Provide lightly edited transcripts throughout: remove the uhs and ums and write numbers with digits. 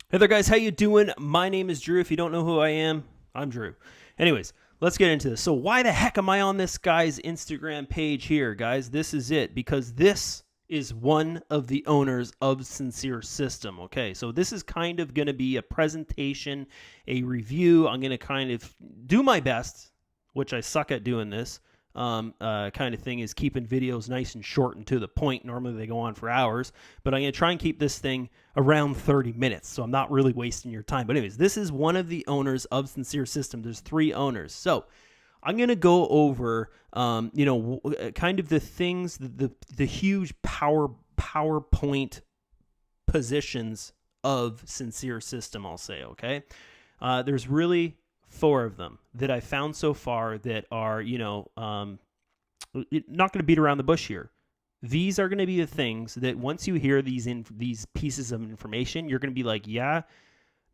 Hey there, guys. How you doing? My name is Drew. If you don't know who I am, I'm Drew. Anyways, let's get into this. So why the heck am I on this guy's Instagram page here, guys? This is it, because this is one of the owners of Sincere System. Okay, so this is kind of going to be a presentation, a review. I'm going to kind of do my best, which I suck at doing this. Kind of thing is keeping videos nice and short and to the point. Normally they go on for hours, but I'm going to try and keep this thing around 30 minutes, so I'm not really wasting your time. But anyways, this is one of the owners of Sincere System. There's 3 owners. So I'm going to go over, kind of the things, the huge PowerPoint positions of Sincere System, I'll say, okay? There's really 4 of them that I found so far that are, not going to beat around the bush here. These are going to be the things that once you hear these pieces of information, you're going to be like, yeah,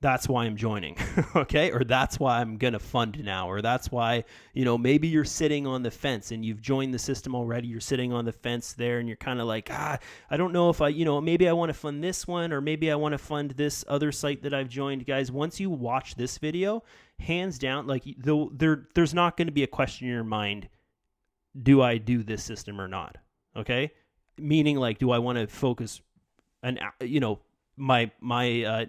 that's why I'm joining, okay? Or that's why I'm going to fund now, or that's why, maybe you're sitting on the fence and you've joined the system already. You're sitting on the fence there and you're kind of like, I don't know if maybe I want to fund this one, or maybe I want to fund this other site that I've joined. Guys, once you watch this video, hands down, like there's not going to be a question in your mind, do I do this system or not? Okay? Meaning, like, do I want to focus my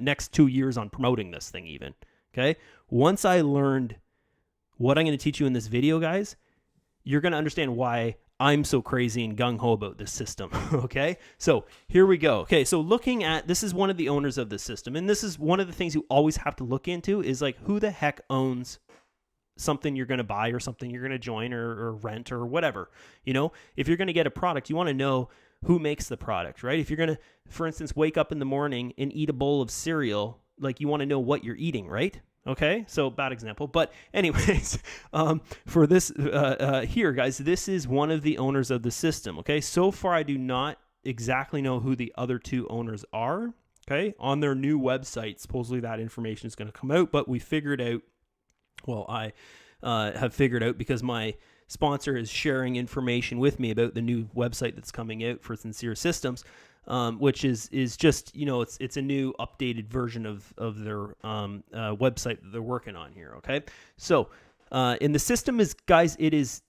next 2 years on promoting this thing even, okay? Once I learned what I'm going to teach you in this video, guys, you're going to understand why I'm so crazy and gung-ho about this system, okay? So here we go. Okay, so looking at, this is one of the owners of the system, and this is one of the things you always have to look into is, like, who the heck owns something you're going to buy or something you're going to join or rent or whatever. If you're going to get a product, you want to know who makes the product, right? If you're going to, for instance, wake up in the morning and eat a bowl of cereal, like, you want to know what you're eating, right? Okay, so bad example. But anyways, for this here, guys, this is one of the owners of the system, okay? So far, I do not exactly know who the other 2 owners are, okay? On their new website, supposedly that information is going to come out, but we figured out, well, I have figured out, because my sponsor is sharing information with me about the new website that's coming out for Sincere Systems, which is just, it's a new updated version of their website that they're working on here, okay? So, and the system is, guys, it is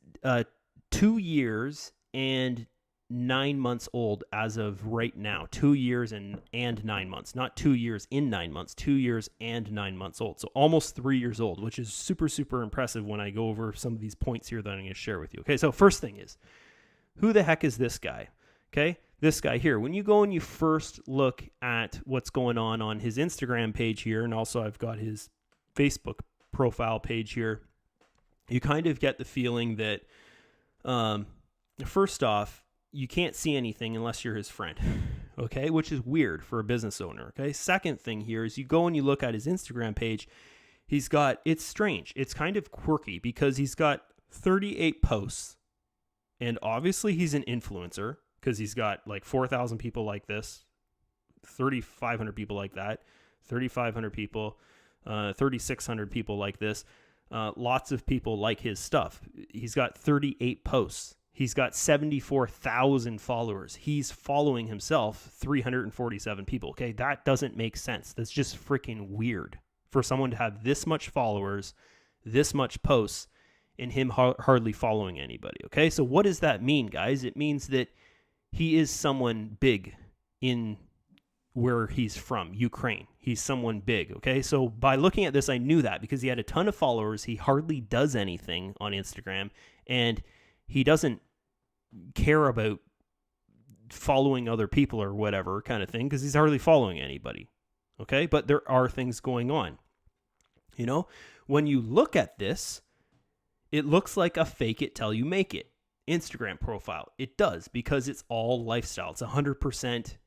2 years and 9 months old as of right now. 2 years and 9 months, not 2 years in 9 months, 2 years and 9 months old. So almost 3 years old, which is super, super impressive when I go over some of these points here that I'm going to share with you. Okay, so first thing is, who the heck is this guy? Okay, this guy here. When you go and you first look at what's going on his Instagram page here, and also I've got his Facebook profile page here, you kind of get the feeling that, first off, you can't see anything unless you're his friend, okay? Which is weird for a business owner, okay? Second thing here is you go and you look at his Instagram page. It's strange. It's kind of quirky because he's got 38 posts, and obviously he's an influencer because he's got like 4,000 people like this, 3,500 people like that, 3,500 people, 3,600 people like this. Lots of people like his stuff. He's got 38 posts. He's got 74,000 followers. He's following himself 347 people. Okay, that doesn't make sense. That's just freaking weird for someone to have this much followers, this much posts, and him hardly following anybody. Okay, so what does that mean, guys? It means that he is someone big in where he's from, Ukraine. He's someone big, okay? So by looking at this, I knew that because he had a ton of followers. He hardly does anything on Instagram, and he doesn't care about following other people or whatever kind of thing because he's hardly following anybody, okay? But there are things going on. When you look at this, it looks like a fake it till you make it Instagram profile. It does, because it's all lifestyle. It's 100%,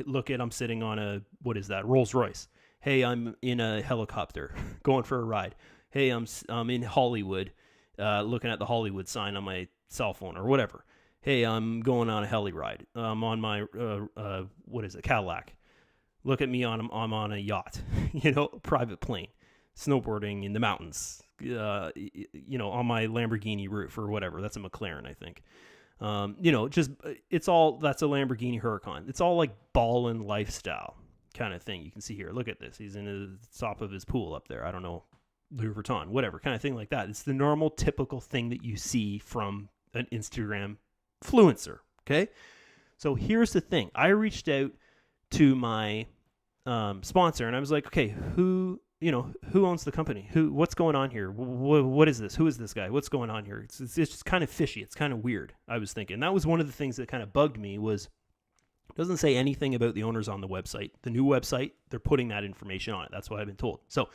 look at, I'm sitting on a, what is that, Rolls Royce. Hey, I'm in a helicopter going for a ride. Hey, I'm in Hollywood, looking at the Hollywood sign on my cell phone or whatever. Hey, I'm going on a heli ride. I'm on my, Cadillac. Look at me, I'm on a yacht, private plane, snowboarding in the mountains, on my Lamborghini roof or whatever. That's a McLaren, I think. That's a Lamborghini Huracan. It's all like ball and lifestyle. kind of thing. You can see here, look at this. He's in the top of his pool up there. I don't know, Louis Vuitton, whatever, kind of thing like that. It's the normal, typical thing that you see from an Instagram influencer, okay? So here's the thing. I reached out to my sponsor, and I was like, okay, who owns the company? What's going on here? What is this? Who is this guy? What's going on here? It's just kind of fishy. It's kind of weird, I was thinking. That was one of the things that kind of bugged me was it doesn't say anything about the owners on the website. The new website, they're putting that information on it. That's what I've been told. So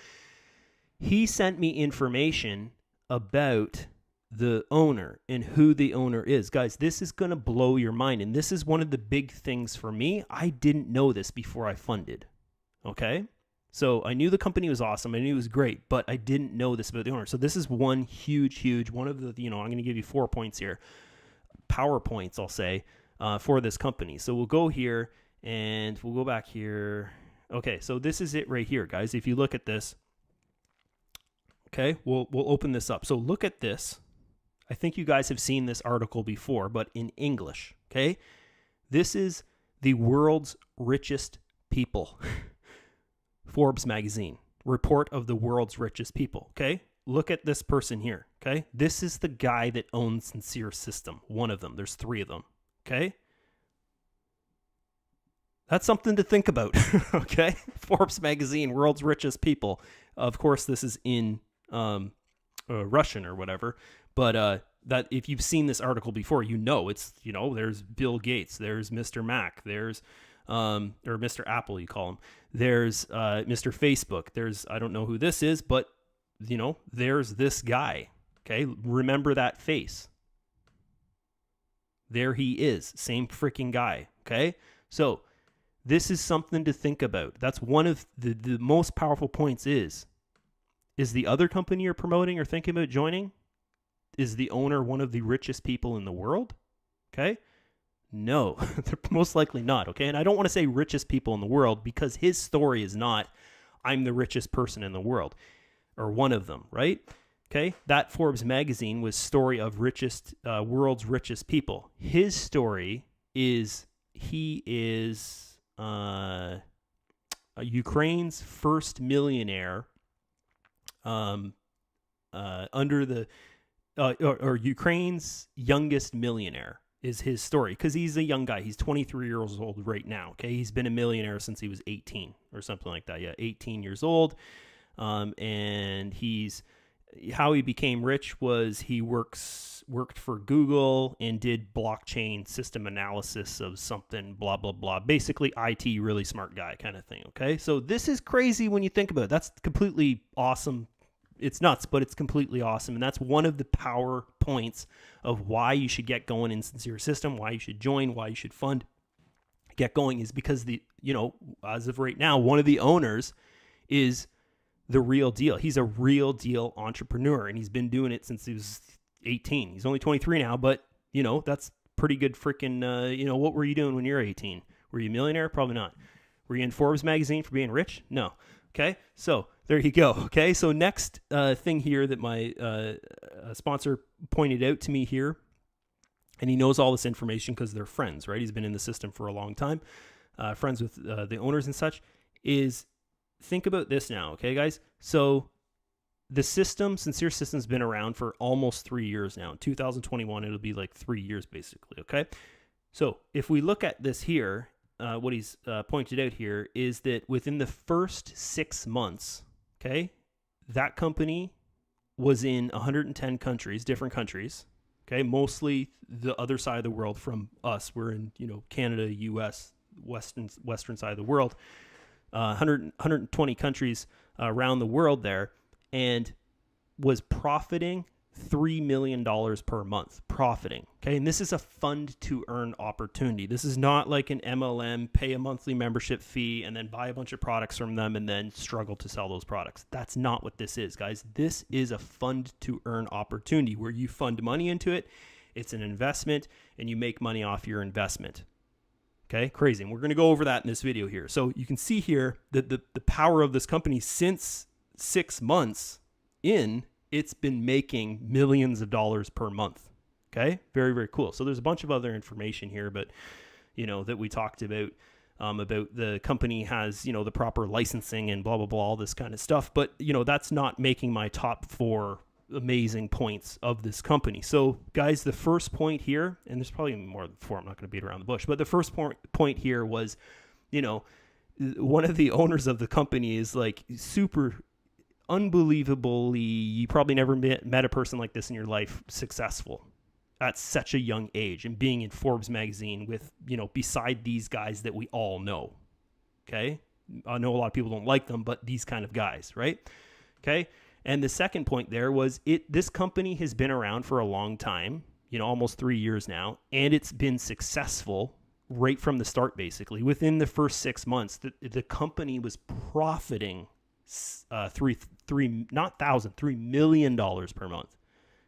he sent me information about the owner and who the owner is. Guys, this is going to blow your mind. And this is one of the big things for me. I didn't know this before I funded. Okay? So I knew the company was awesome. I knew it was great, but I didn't know this about the owner. So this is one huge, one of the, I'm going to give you 4 points here. PowerPoints, I'll say, for this company. So we'll go here and we'll go back here. Okay, so this is it right here, guys. If you look at this, okay, we'll open this up. So look at this. I think you guys have seen this article before, but in English, okay? This is the world's richest people. Forbes magazine, report of the world's richest people, okay? Look at this person here, okay? This is the guy that owns Sincere System, one of them. There's 3 of them, okay? That's something to think about, okay? Forbes magazine, world's richest people. Of course, this is in Russian or whatever, but that if you've seen this article before, it's, there's Bill Gates, there's Mr. Mac, there's or Mr. Apple, you call him. There's Mr. Facebook. There's, I don't know who this is, but there's this guy. Okay, remember that face. There he is, same freaking guy. Okay, so this is something to think about. That's one of the most powerful points. Is the other company you're promoting or thinking about joining, is the owner one of the richest people in the world? Okay. No, they're most likely not, okay? And I don't want to say richest people in the world because his story is not, I'm the richest person in the world, or one of them, right? Okay, that Forbes magazine was story of world's richest people. His story is he is Ukraine's first millionaire under the, or Ukraine's youngest millionaire. Is his story, because he's a young guy. He's 23 years old right now, okay? He's been a millionaire since he was 18 or something like that. Yeah, 18 years old. And how he became rich was he worked for Google and did blockchain system analysis of something, blah, blah, blah. Basically, IT, really smart guy kind of thing, okay? So this is crazy when you think about it. That's completely awesome. It's nuts, but it's completely awesome. And that's one of the power points of why you should get going in Sincere System, why you should join, why you should fund, get going, is because as of right now, one of the owners is the real deal. He's a real deal entrepreneur, and he's been doing it since he was 18. He's only 23 now, but that's pretty good freaking, what were you doing when you were 18? Were you a millionaire? Probably not. Were you in Forbes magazine for being rich? No. Okay, so there you go. Okay, so next thing here that my sponsor pointed out to me here, and he knows all this information because they're friends, right? He's been in the system for a long time, friends with the owners and such, is think about this now, okay, guys? So the system, Sincere System's been around for almost 3 years now. In 2021, it'll be like 3 years basically, okay? So if we look at this here, what he's pointed out here is that within the first 6 months, okay, that company was in 110 countries, different countries, okay, mostly the other side of the world from us. We're in, Canada, U.S., western side of the world, 120 countries around the world there, and was profiting $3 million per month, profiting. Okay. And this is a fund to earn opportunity. This is not like an MLM, pay a monthly membership fee and then buy a bunch of products from them and then struggle to sell those products. That's not what this is, guys. This is a fund to earn opportunity where you fund money into it. It's an investment and you make money off your investment. Okay. Crazy. And we're going to go over that in this video here. So you can see here that the power of this company since 6 months in, it's been making millions of dollars per month. Okay. Very, very cool. So there's a bunch of other information here, but that we talked about about the company has, the proper licensing and blah, blah, blah, all this kind of stuff. But, that's not making my top 4 amazing points of this company. So guys, the first point here, and there's probably more than 4, I'm not going to beat around the bush, but the first point here was, one of the owners of the company is like super unbelievably, you probably never met a person like this in your life, successful at such a young age and being in Forbes magazine with, beside these guys that we all know. Okay. I know a lot of people don't like them, but these kind of guys, right? Okay. And the second point there was this company has been around for a long time, almost 3 years now, and it's been successful right from the start. Basically, within the first 6 months, the company was profiting $3 million per month,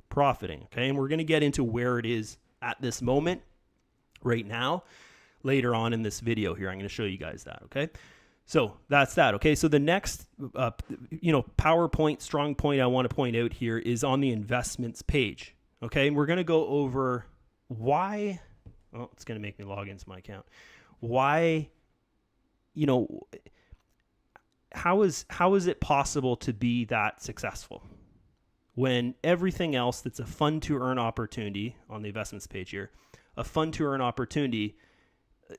profiting. Okay, and we're going to get into where it is at this moment, right now, later on in this video here. I'm going to show you guys that. Okay. So that's that. Okay. So the next, PowerPoint strong point I want to point out here is on the investments page. Okay. And we're going to go over why, it's going to make me log into my account. Why, how is it possible to be that successful when everything else that's a fun to earn opportunity on the investments page here, a fun to earn opportunity,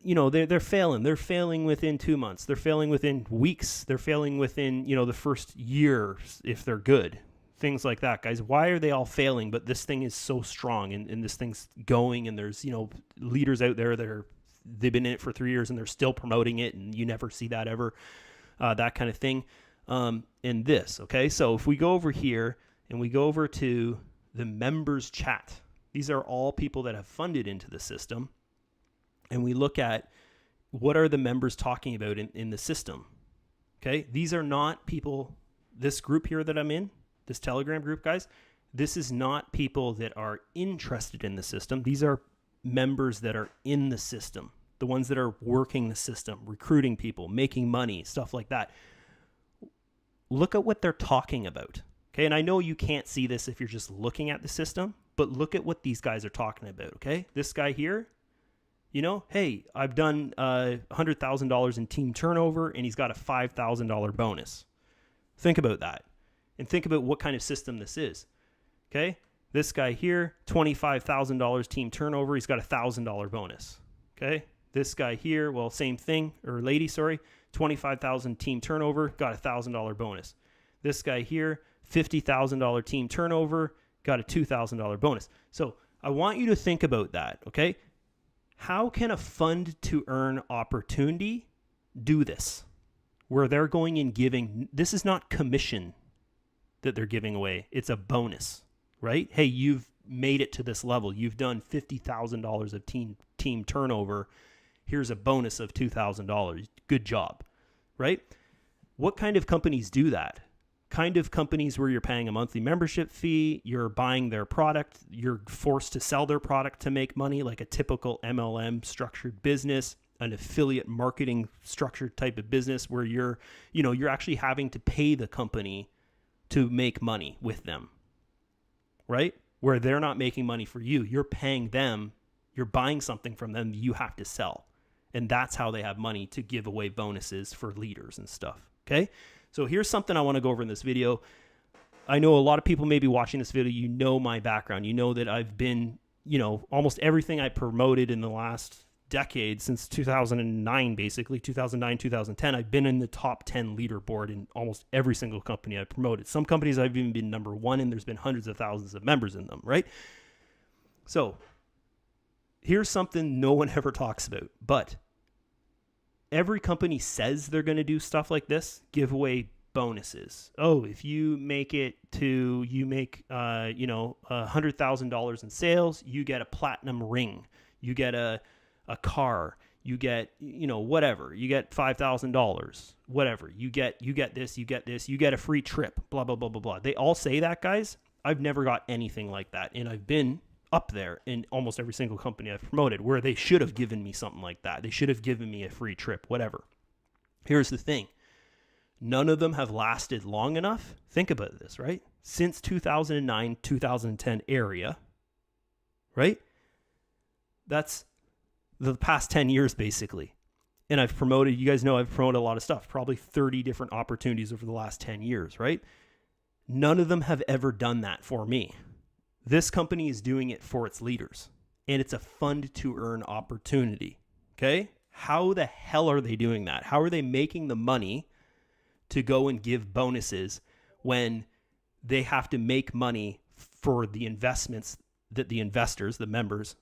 they're failing. They're failing within 2 months. They're failing within weeks. They're failing within, the first year if they're good. Things like that, guys. Why are they all failing? But this thing is so strong and this thing's going, and there's, leaders out there that they've been in it for 3 years and they're still promoting it, and you never see that ever, that kind of thing. In this, okay? So if we go over here and we go over to the members chat, these are all people that have funded into the system. And we look at what are the members talking about in the system. Okay. These are not people, this group here that I'm in, this Telegram group, guys, this is not people that are interested in the system. These are members that are in the system, the ones that are working the system, recruiting people, making money, stuff like that. Look at what they're talking about. Okay. And I know you can't see this if you're just looking at the system, but look at what these guys are talking about. Okay. This guy here, hey, I've done $100,000 in team turnover, and he's got a $5,000 bonus. Think about that, and think about what kind of system this is. Okay, this guy here, $25,000 team turnover, he's got a $1,000 bonus. Okay, this guy here, well, same thing, or lady, sorry, 25,000 team turnover, got a $1,000 bonus. This guy here, $50,000 team turnover, got a $2,000 bonus. So I want you to think about that. Okay. How can a fund to earn opportunity do this? Where they're going and giving, this is not commission that they're giving away. It's a bonus, right? Hey, you've made it to this level. You've done $50,000 of team turnover. Here's a bonus of $2,000. Good job, right? What kind of companies do that? Kind of companies where you're paying a monthly membership fee, you're buying their product, you're forced to sell their product to make money, like a typical MLM structured business, an affiliate marketing structured type of business where you're actually having to pay the company to make money with them, right? Where they're not making money for you. You're paying them, you're buying something from them you have to sell. And that's how they have money to give away bonuses for leaders and stuff, okay? So here's something I want to go over in this video. I know a lot of people may be watching this video. You know my background. You know that I've been, almost everything I promoted in the last decade, since 2009, basically, 2009, 2010, I've been in the top 10 leaderboard in almost every single company I've promoted. Some companies I've even been number 1, and there's been hundreds of thousands of members in them, right? So here's something no one ever talks about, but every company says they're going to do stuff like this, give away bonuses. Oh, if you make it to, $100,000 in sales, you get a platinum ring, you get a car, you get, whatever, you get $5,000, whatever, you get this, you get a free trip, blah, blah, blah, blah, blah. They all say that, guys. I've never got anything like that. And I've been up there in almost every single company I've promoted where they should have given me something like that. They should have given me a free trip, whatever. Here's the thing. None of them have lasted long enough. Think about this, right? Since 2009, 2010 area, right? That's the past 10 years, basically. And I've promoted, you guys know I've promoted a lot of stuff, probably 30 different opportunities over the last 10 years, right? None of them have ever done that for me. This company is doing it for its leaders, and it's a fund to earn opportunity. Okay? How the hell are they doing that? How are they making the money to go and give bonuses when they have to make money for the investments that the investors, the members,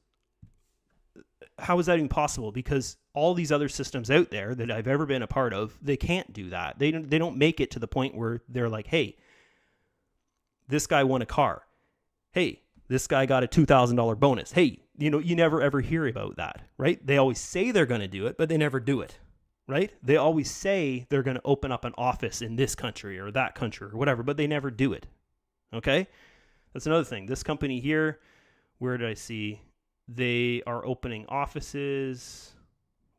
how is that even possible? Because all these other systems out there that I've ever been a part of, they can't do that. They don't make it to the point where they're like, hey, this guy won a car. Hey, this guy got a $2,000 bonus. Hey, you never ever hear about that, right? They always say they're going to do it, but they never do it, right? They always say they're going to open up an office in this country or that country or whatever, but they never do it, okay? That's another thing. This company here, where did I see? They are opening offices.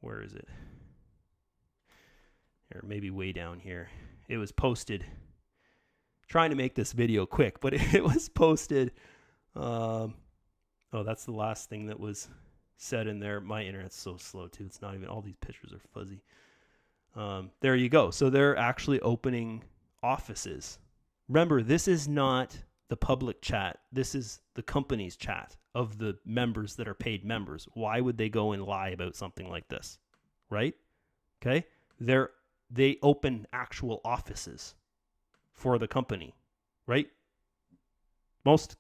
Where is it? Or maybe way down here. It was posted. Trying to make this video quick, but it was posted. Oh, that's the last thing that was said in there. My internet's so slow too. It's not even, all these pictures are fuzzy. There you go. So they're actually opening offices. Remember, this is not the public chat. This is the company's chat of the members that are paid members. Why would they go and lie about something like this? Right? Okay? They open actual offices for the company, right? Most,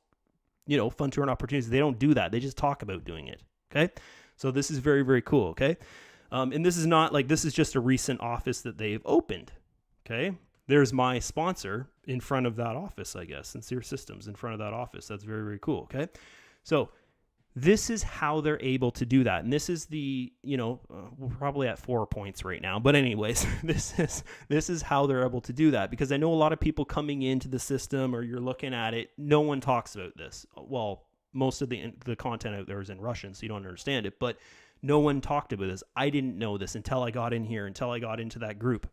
fund to earn opportunities, they don't do that. They just talk about doing it. Okay? So this is very, very cool. Okay? And this is not like, this is just a recent office that they've opened. Okay? There's my sponsor in front of that office, I guess, Sincere Systems in front of that office. That's very, very cool. Okay. So this is how they're able to do that. And this is the, we're probably at 4 points right now, but anyways, this is how they're able to do that, because I know a lot of people coming into the system, or you're looking at it, no one talks about this. Well, most of the content out there is in Russian, so you don't understand it, but no one talked about this. I didn't know this until I got in here, until I got into that group.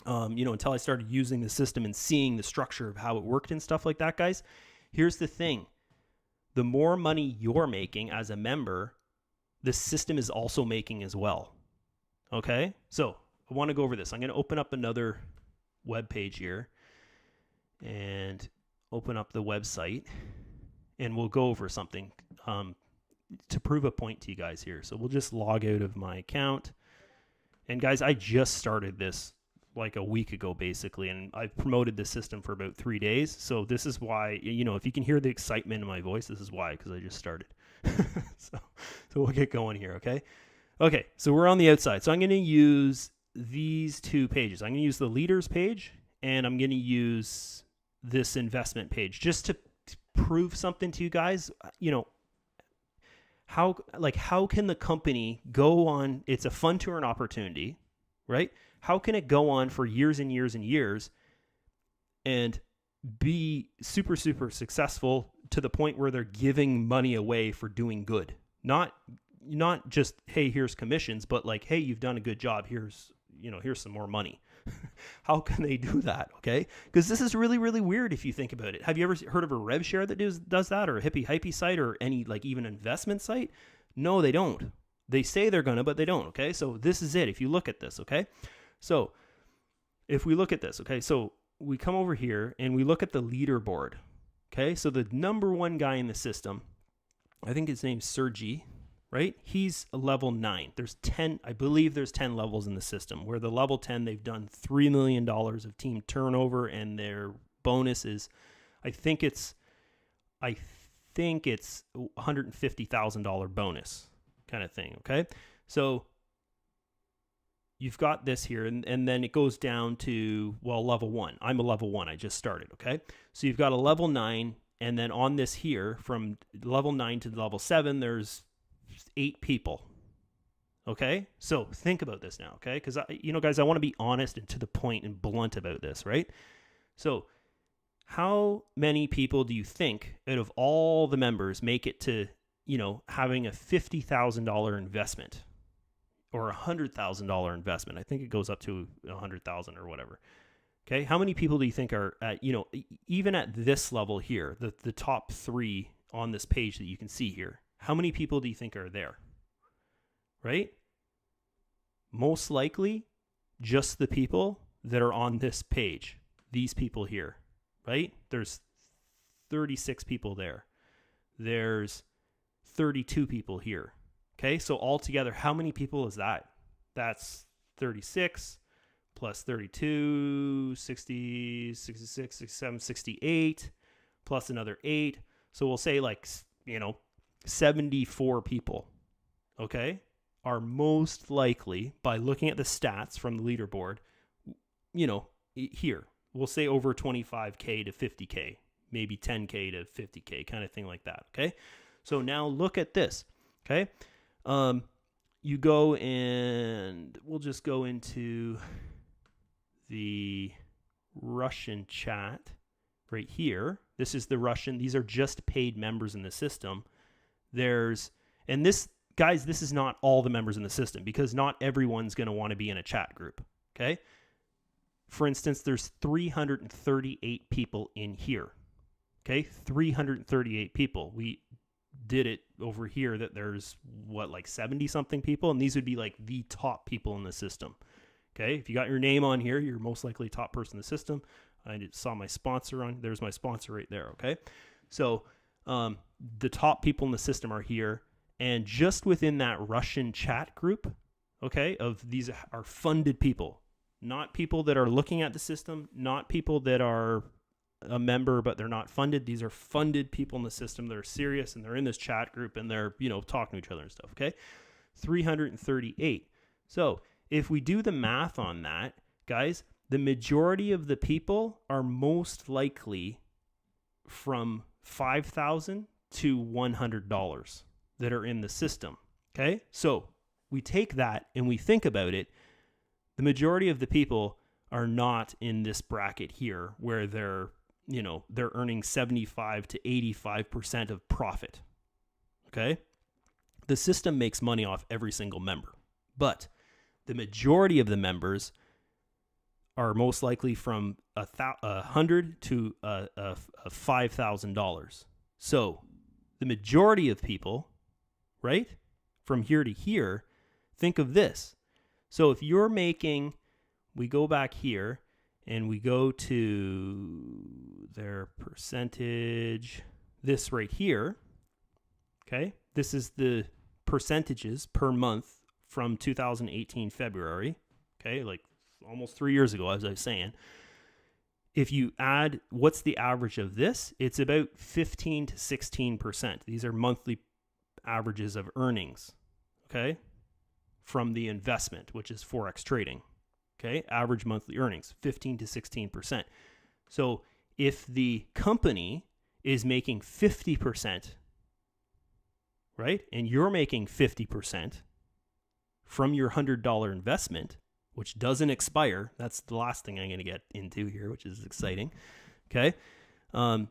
Until I started using the system and seeing the structure of how it worked and stuff like that, guys. Here's the thing. The more money you're making as a member, the system is also making as well. Okay? So I want to go over this. I'm going to open up another web page here and open up the website, and we'll go over something to prove a point to you guys here. So we'll just log out of my account. And guys, I just started this like a week ago, basically, and I've promoted this system for about 3 days. So this is why, if you can hear the excitement in my voice, this is why, because I just started. so we'll get going here, okay? Okay, so we're on the outside. So I'm going to use these two pages. I'm going to use the leaders page, and I'm going to use this investment page just to prove something to you guys. How can the company go on? It's a fund to earn opportunity, right? How can it go on for years and years and years and be super, super successful to the point where they're giving money away for doing good? Not just, hey, here's commissions, but like, hey, you've done a good job. Here's some more money. How can they do that? Okay. Because this is really, really weird if you think about it. Have you ever heard of a rev share that does that, or a hippie hypey site, or any like even investment site? No, they don't. They say they're gonna, but they don't. Okay. So this is it. If you look at this, okay. So if we look at this, okay, so we come over here and we look at the leaderboard, okay? So the number one guy in the system, I think his name's Sergey, right? He's a level 9. There's 10, I believe there's 10 levels in the system, where the level 10, they've done $3 million of team turnover, and their bonus is, I think it's $150,000 bonus kind of thing, okay? So you've got this here, and then it goes down to, level 1. I'm a level 1. I just started, okay? So you've got a level 9, and then on this here, from level 9 to level 7, there's 8 people, okay? So think about this now, okay? Because, guys, I want to be honest and to the point and blunt about this, right? So how many people do you think out of all the members make it to, having a $50,000 investment? Or $100,000 investment? I think it goes up to 100,000 or whatever. Okay, how many people do you think are at, even at this level here, the top 3 on this page that you can see here? How many people do you think are there? Right? Most likely just the people that are on this page, these people here, right? There's 36 people there. There's 32 people here. Okay, so altogether, how many people is that? That's 36 plus 32, 60, 66, 67, 68, plus another 8. So we'll say 74 people, okay, are most likely, by looking at the stats from the leaderboard, here, we'll say over 25K to 50K, maybe 10K to 50K, kind of thing like that, okay? So now look at this, okay? You go and we'll just go into the Russian chat right here. This is the Russian. These are just paid members in the system. This is not all the members in the system, because not everyone's going to want to be in a chat group, okay? For instance, there's 338 people in here, okay? 338 people. We did it over here that there's 70 something people, and these would be the top people in the system. Okay, if you got your name on here, you're most likely top person in the system. I saw my sponsor on, there's my sponsor right there. Okay, so the top people in the system are here, and just within that Russian chat group, okay, of these are funded people, not people that are looking at the system, not people that are a member but they're not funded. These are funded people in the system that are serious, and they're in this chat group, and they're talking to each other and stuff. Okay, 338. So if we do the math on that, guys, the majority of the people are most likely from $5,000 to $100 that are in the system. Okay, so we take that and we think about it. The majority of the people are not in this bracket here where they're earning 75 to 85% of profit. Okay? The system makes money off every single member, but the majority of the members are most likely from $100 to $5,000. So the majority of people, right, from here to here, think of this. So if you're making, we go back here, and we go to their percentage, this right here, okay? This is the percentages per month from 2018 February, okay? Almost 3 years ago, as I was saying. If you add, what's the average of this? It's about 15 to 16%. These are monthly averages of earnings, okay? From the investment, which is Forex trading. Okay, average monthly earnings, 15 to 16%. So if the company is making 50%, right, and you're making 50% from your $100 investment, which doesn't expire, that's the last thing I'm going to get into here, which is exciting. Okay, they're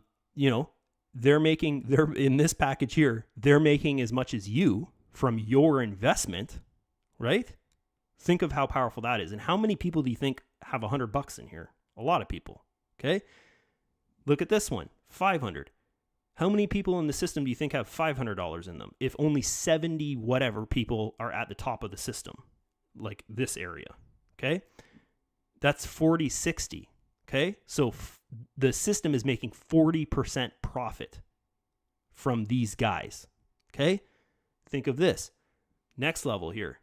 in this package here, they're making as much as you from your investment, right? Think of how powerful that is. And how many people do you think have $100 in here? A lot of people. Okay. Look at this one, 500. How many people in the system do you think have $500 in them? If only 70 whatever people are at the top of the system, like this area. Okay. That's 40, 60. Okay. So the system is making 40% profit from these guys. Okay. Think of this. Next level here.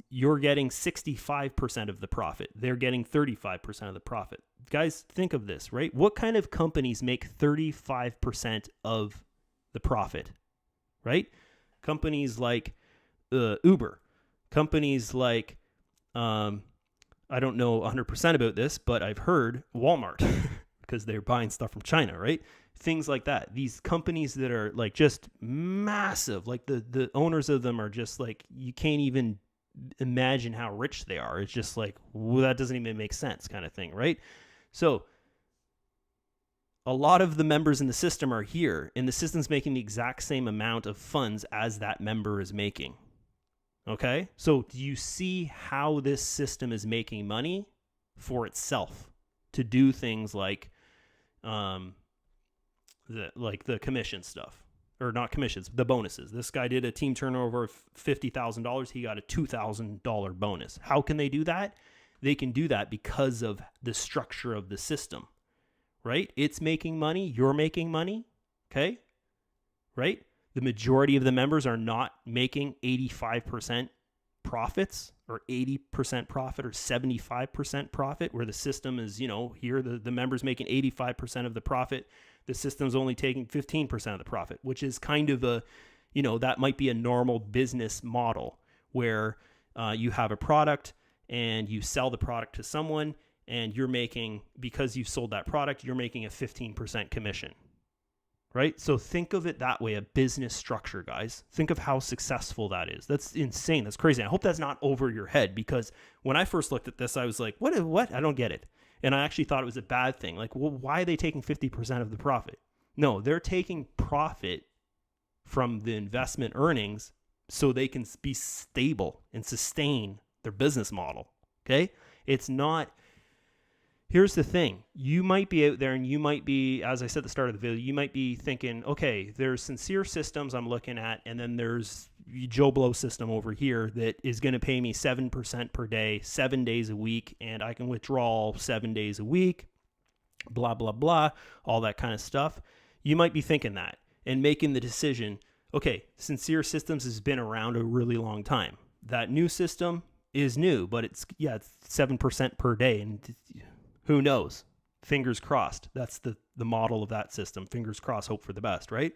You're getting 65% of the profit. They're getting 35% of the profit. Guys, think of this, right? What kind of companies make 35% of the profit, right? Companies like Uber. Companies like, I don't know 100% about this, but I've heard Walmart because they're buying stuff from China, right? Things like that. These companies that are just massive, the owners of them are just you can't even imagine how rich they are. It's just that doesn't even make sense kind of thing, right? So a lot of the members in the system are here, and the system's making the exact same amount of funds as that member is making. Okay? So do you see how this system is making money for itself to do things like the commission stuff? or not commissions, the bonuses. This guy did a team turnover of $50,000. He got a $2,000 bonus. How can they do that? They can do that because of the structure of the system, right? It's making money. You're making money. Okay. Right. The majority of the members are not making 85% profits or 80% profit or 75% profit, where the system is, here the members making 85% of the profit. The system's only taking 15% of the profit, which is kind of that might be a normal business model where you have a product and you sell the product to someone and you're making, because you've sold that product, you're making a 15% commission, right? So think of it that way, a business structure, guys. Think of how successful that is. That's insane. That's crazy. I hope that's not over your head, because when I first looked at this, I was like, what? I don't get it. And I actually thought it was a bad thing. Like, well, why are they taking 50% of the profit? No, they're taking profit from the investment earnings so they can be stable and sustain their business model. Okay? It's not. Here's the thing. You might be out there and you might be, as I said at the start of the video, you might be thinking, okay, there's Sincere Systems I'm looking at, and then there's Joe Blow system over here that is going to pay me 7% per day, 7 days a week, and I can withdraw 7 days a week, blah, blah, blah, all that kind of stuff. You might be thinking that and making the decision, okay, Sincere Systems has been around a really long time. That new system is new, but it's 7% per day, and who knows? Fingers crossed. That's the model of that system. Fingers crossed, hope for the best, right?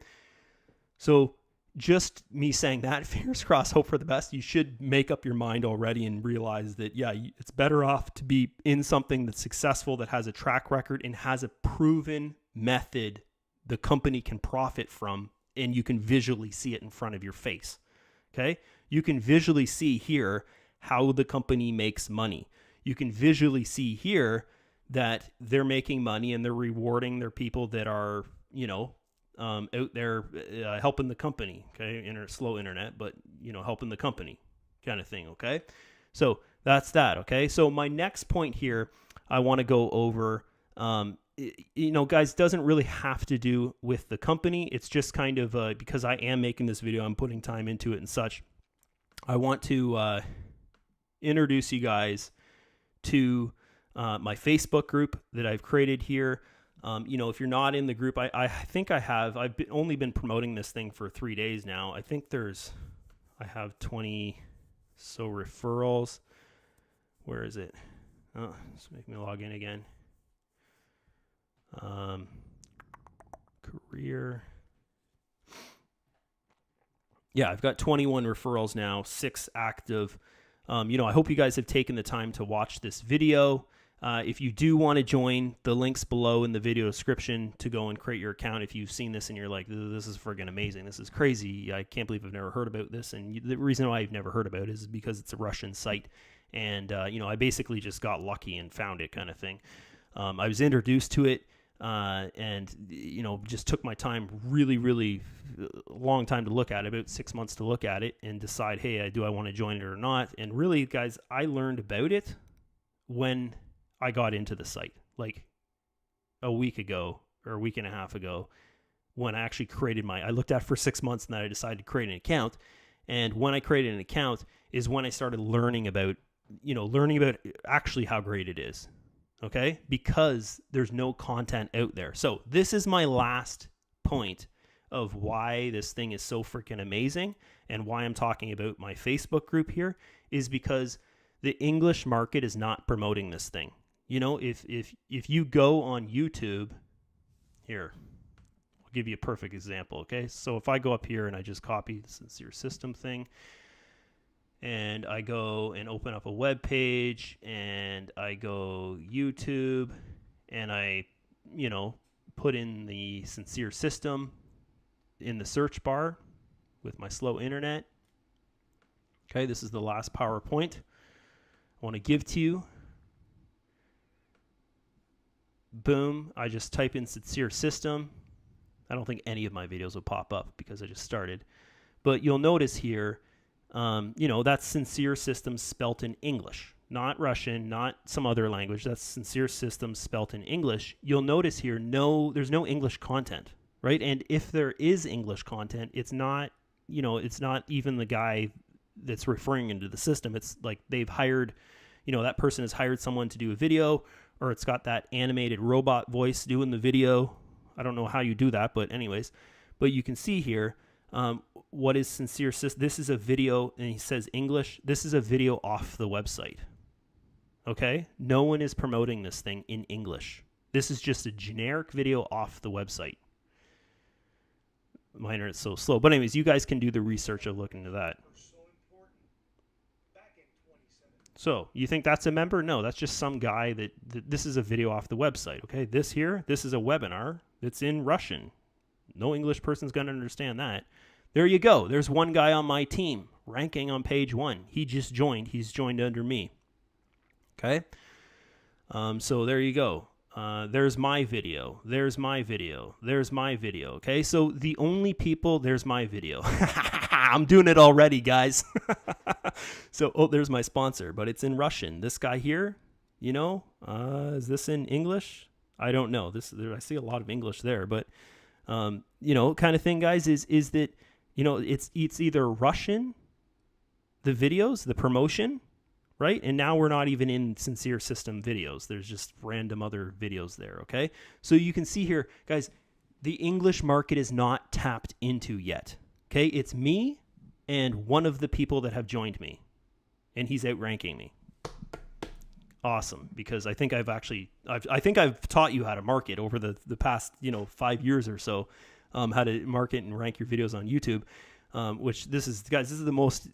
So just me saying that, fingers crossed, hope for the best, you should make up your mind already and realize that, it's better off to be in something that's successful, that has a track record and has a proven method the company can profit from, and you can visually see it in front of your face, okay? You can visually see here how the company makes money. You can visually see here that they're making money and they're rewarding their people that are, out there helping the company, okay? Slow internet, but, helping the company kind of thing, okay? So that's that, okay? So my next point here I want to go over, guys, doesn't really have to do with the company. It's just kind of because I am making this video, I'm putting time into it and such. I want to introduce you guys to my Facebook group that I've created here. If you're not in the group, I think I've only been promoting this thing for 3 days now. I think I have 20 so referrals. Where is it? Oh, let's make me log in again. Career. Yeah, I've got 21 referrals now, 6 active. I hope you guys have taken the time to watch this video. If you do want to join, the links below in the video description to go and create your account. If you've seen this and you're like, this is friggin' amazing, this is crazy, I can't believe I've never heard about this. And the reason why I've never heard about it is because it's a Russian site. And, I basically just got lucky and found it, kind of thing. I was introduced to it and, just took my time, really, really long time to look at it, about 6 months to look at it and decide, hey, do I want to join it or not? And really, guys, I learned about it when I got into the site, like a week ago or a week and a half ago, when I actually I looked at it for 6 months and then I decided to create an account. And when I created an account is when I started learning about actually how great it is. Okay. Because there's no content out there. So this is my last point of why this thing is so freaking amazing and why I'm talking about my Facebook group here is because the English market is not promoting this thing. If you go on YouTube, here, I'll give you a perfect example, okay? So if I go up here and I just copy the Sincere System thing, and I go and open up a web page, and I go YouTube, and I, put in the Sincere System in the search bar with my slow internet. Okay, this is the last PowerPoint I want to give to you. Boom, I just type in Sincere System. I don't think any of my videos will pop up because I just started. But you'll notice here, that's Sincere System spelt in English, not Russian, not some other language. That's Sincere System spelt in English. You'll notice here, there's no English content. right? And if there is English content, it's not, it's not even the guy that's referring into the system. It's like they've hired, that person has hired someone to do a video, or it's got that animated robot voice doing the video. I don't know how you do that, but anyways, but you can see here, what is Sincere System. This is a video, and he says English. This is a video off the website. Okay? No one is promoting this thing in English. This is just a generic video off the website. My internet's so slow. But anyways, you guys can do the research of looking into that. So, you think that's a member? No, that's just some guy that this is a video off the website, okay? This is a webinar that's in Russian. No English person's going to understand that. There you go. There's one guy on my team ranking on page 1. He just joined. He's joined under me. Okay? So there you go. There's my video. There's my video. There's my video. Okay? So the only people, there's my video. I'm doing it already, guys. So, there's my sponsor, but it's in Russian. This guy here, is this in English? I don't know. I see a lot of English there, but, kind of thing, guys, is that, it's either Russian, the videos, the promotion, right? And now we're not even in Sincere System videos. There's just random other videos there, okay? So you can see here, guys, the English market is not tapped into yet, okay? It's me and one of the people that have joined me, and he's outranking me. Awesome, because I think I've taught you how to market over the past 5 years or so, how to market and rank your videos on YouTube. Which this is the most.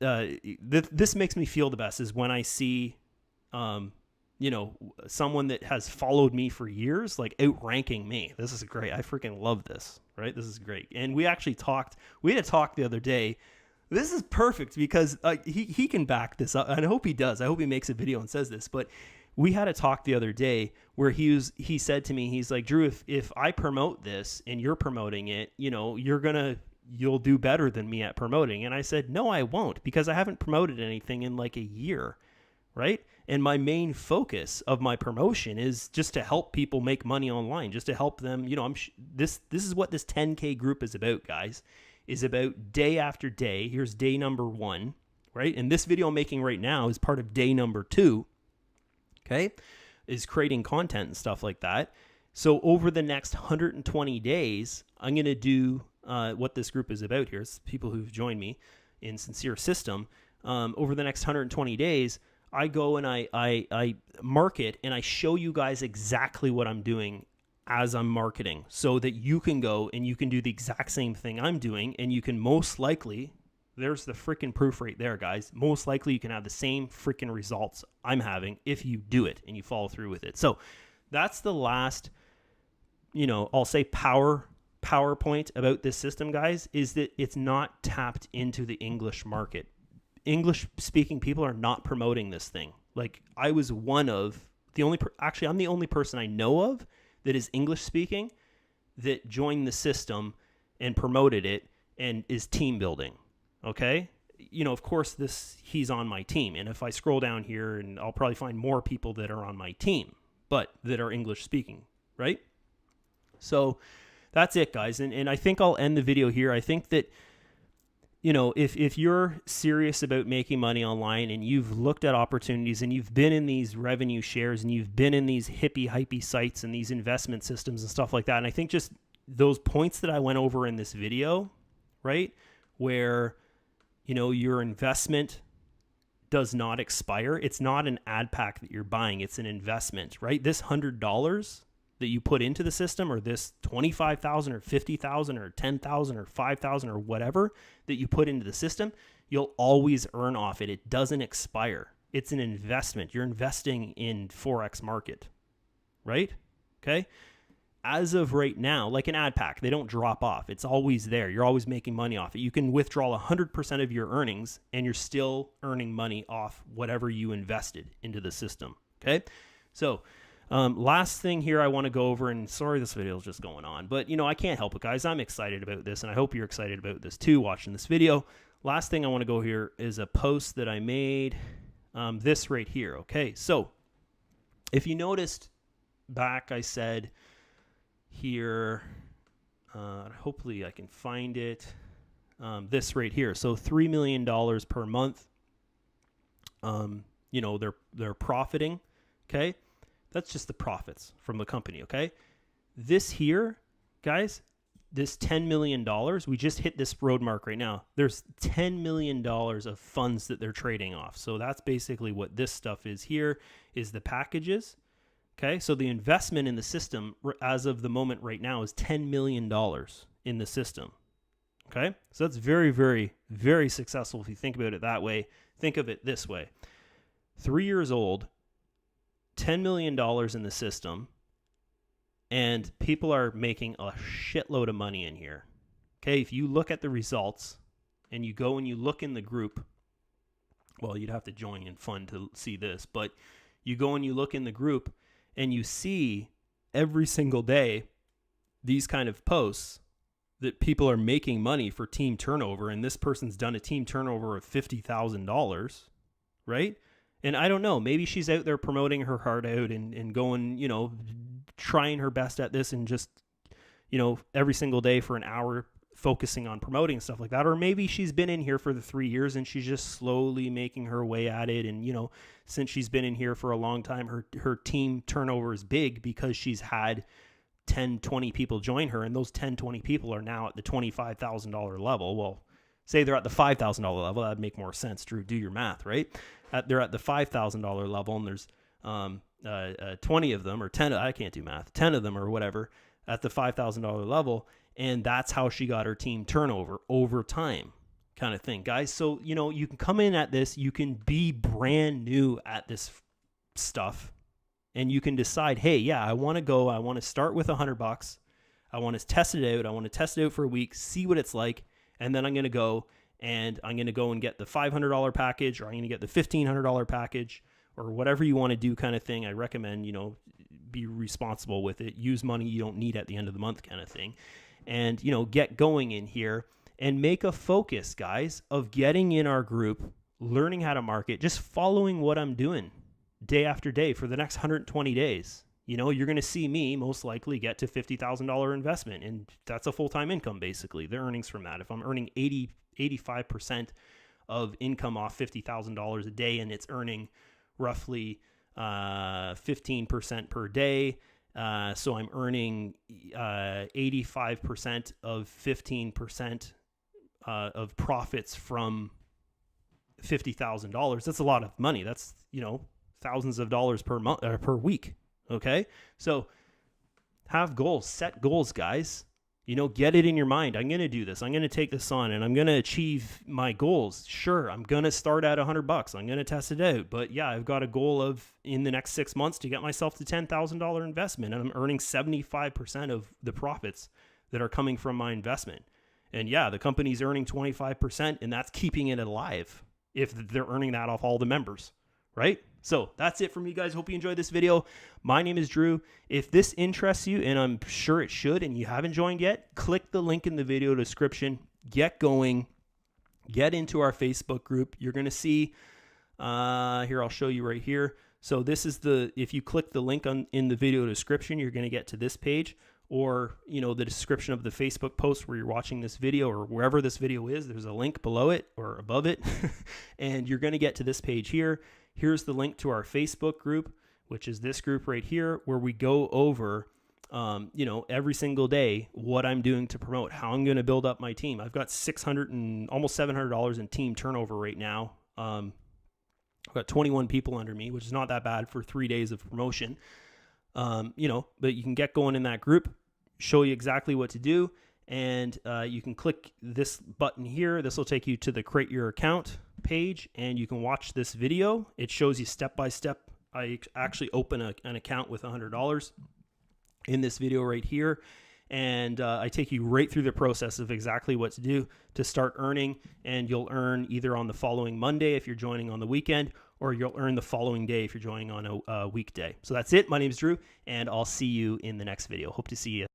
This makes me feel the best is when I see, someone that has followed me for years like outranking me. This is great. I freaking love this. Right, this is great. And we actually talked. We had a talk the other day. This is perfect because he can back this up, and I hope he does. I hope he makes a video and says this. But we had a talk the other day where he said to me, he's like, Drew, if I promote this and you're promoting it, you'll do better than me at promoting. And I said, no, I won't, because I haven't promoted anything in like a year, right? And my main focus of my promotion is just to help people make money online, just to help them. This is what this 10K group is about, guys, is about day after day. Here's day number 1, right? And this video I'm making right now is part of day number 2, okay, is creating content and stuff like that. So over the next 120 days, I'm going to do what this group is about here. It's people who've joined me in Sincere System. Over the next 120 days, I go and I market and I show you guys exactly what I'm doing as I'm marketing, so that you can go and you can do the exact same thing I'm doing, and you can most likely, there's the freaking proof right there, guys. Most likely you can have the same freaking results I'm having if you do it and you follow through with it. So that's the last, I'll say PowerPoint about this system, guys, is that it's not tapped into the English market. English speaking people are not promoting this thing. Like, I was one of the only, I'm the only person I know of that is English speaking that joined the system and promoted it and is team building. Okay. Of course he's on my team. And if I scroll down here, and I'll probably find more people that are on my team, but that are English speaking. Right. So that's it, guys. And I think I'll end the video here. I think that, if you're serious about making money online and you've looked at opportunities and you've been in these revenue shares and you've been in these hypey sites and these investment systems and stuff like that, and I think just those points that I went over in this video, right, where, your investment does not expire. It's not an ad pack that you're buying. It's an investment, right? This $100 that you put into the system, or this 25,000 or 50,000 or 10,000 or 5,000 or whatever that you put into the system, you'll always earn off it. It doesn't expire. It's an investment. You're investing in Forex market, right? Okay. As of right now, like an ad pack, they don't drop off. It's always there. You're always making money off it. You can withdraw 100% of your earnings and you're still earning money off whatever you invested into the system. Okay. So, last thing here I want to go over, and sorry this video is just going on, but I can't help it, guys. I'm excited about this, and I hope you're excited about this too, watching this video. Last thing I want to go here is a post that I made, this right here. Okay, so if you noticed back, I said here, Hopefully I can find it. This right here. So $3 million per month. They're profiting. Okay. That's just the profits from the company. Okay. This here, guys, this $10 million, we just hit this road mark right now. There's $10 million of funds that they're trading off. So that's basically what this stuff is here, is the packages. Okay, so the investment in the system as of the moment right now is $10 million in the system. Okay, so that's very, very, very successful if you think about it that way. Think of it this way. 3 years old, $10 million in the system, and people are making a shitload of money in here. Okay, if you look at the results and you go and you look in the group, well, you'd have to join in fun to see this, but you go and you look in the group and you see every single day these kind of posts that people are making money for team turnover, and this person's done a team turnover of $50,000, right? And I don't know, maybe she's out there promoting her heart out and going, trying her best at this and just, every single day for an hour focusing on promoting stuff like that. Or maybe she's been in here for the 3 years and she's just slowly making her way at it. And, since she's been in here for a long time, her team turnover is big because she's had 10, 20 people join her. And those 10, 20 people are now at the $25,000 level. Well, say they're at the $5,000 level. That'd make more sense, Drew. Do your math, right? They're at the $5,000 level, and there's 20 of them, or 10, I can't do math, 10 of them or whatever at the $5,000 level. And that's how she got her team turnover over time, kind of thing, guys. So, you can come in at this, you can be brand new at this stuff, and you can decide, hey, yeah, I want to start with $100. I want to test it out. I want to test it out for a week, see what it's like. And then I'm going to go and get the $500 package, or I'm going to get the $1,500 package, or whatever you want to do, kind of thing. I recommend, be responsible with it. Use money you don't need at the end of the month, kind of thing. And, get going in here and make a focus, guys, of getting in our group, learning how to market, just following what I'm doing day after day for the next 120 days. You're going to see me most likely get to $50,000 investment, and that's a full-time income, basically, the earnings from that. If I'm earning 85% of income off $50,000 a day, and it's earning roughly 15% per day, so I'm earning 85% of 15% of profits from $50,000. That's a lot of money. That's, thousands of dollars per month, per week. Okay. So have goals, set goals, guys. Get it in your mind. I'm going to do this. I'm going to take this on and I'm going to achieve my goals. Sure. I'm going to start at $100. I'm going to test it out. But yeah, I've got a goal of in the next 6 months to get myself to $10,000 investment, and I'm earning 75% of the profits that are coming from my investment. And yeah, the company's earning 25%, and that's keeping it alive if they're earning that off all the members, right? So that's it from me, guys. Hope you enjoyed this video. My name is Drew. If this interests you, and I'm sure it should, and you haven't joined yet, click the link in the video description. Get going. Get into our Facebook group. You're going to see, here, I'll show you right here. So this is if you click the link in the video description, you're going to get to this page, or, the description of the Facebook post where you're watching this video, or wherever this video is, there's a link below it or above it. And you're going to get to this page here. Here's the link to our Facebook group, which is this group right here, where we go over, every single day what I'm doing to promote, how I'm going to build up my team. I've got $600 and almost $700 in team turnover right now. I've got 21 people under me, which is not that bad for 3 days of promotion. But you can get going in that group, show you exactly what to do. And you can click this button here. This will take you to the Create Your Account page, and you can watch this video. It shows you step by step. I actually open an account with $100 in this video right here, and I take you right through the process of exactly what to do to start earning. And you'll earn either on the following Monday if you're joining on the weekend, or you'll earn the following day if you're joining on a weekday. So that's it. My name is Drew, and I'll see you in the next video. Hope to see you.